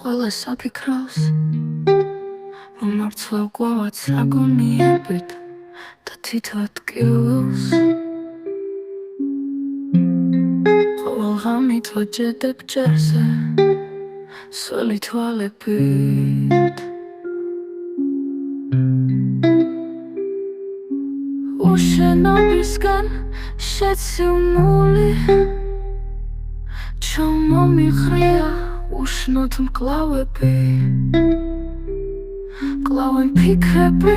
ყველა საფიქრავს რომ მარცვლა გვავა საგონიებით და თითო ადგილს ყოველ ღამით ვაჯედებ ჭერზე სველი თვალებით უშენობისგან შეცილმული ჩამომიხრია უშნოდ მკლავები კლავენ ფიქრები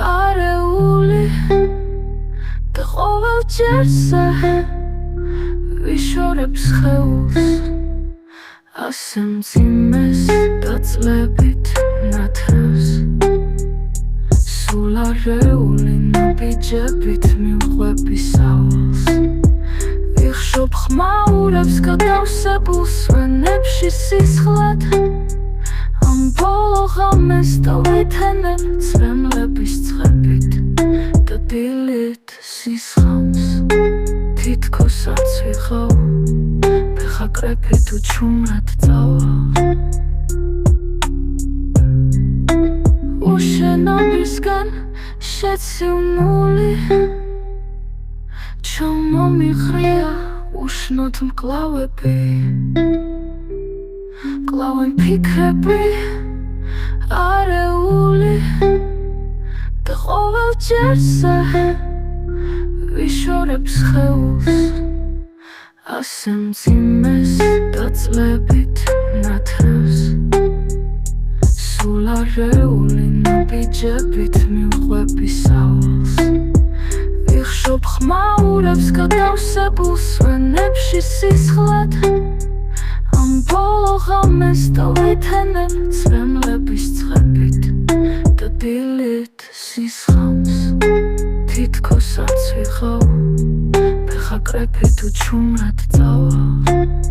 არეული და ყოველ ჯერზე ვიშორებს ხელს ასე მძიმეს დაძლებით ნათევს სულ არეული ნაბიჯებით მივყვები სავალს ვიხშობ ხმაურებს გადავსებულ სვენებში სისხლად ამ ბოლო ღამეს დავეთენებ წვემლების ცხებით და დილით სისხამს თითქოს არც ვიღავ ბეხაკრეფი თუ ჩუმრად წავა უშენობისგან შეცილმული ჩამომიხრია უშნოდ მკლავები კლავენ ფიქრები არეული და ყოველ ჯერზე ვიშორებს ხელს ასე მძიმეს დაძლებით ნათევს სულ არეული ნაბიჯებით მივყვები სავალს ვიხშობ ხმაურებს გადავსებულ სვენებში სისხლად ამ ბოლო ღამეს დავეთენებ წვემლების ცხებით და დილით სისხამს თითქოს არც ვიღავ ბეხაკრეფი თუ ჩუმრად წავა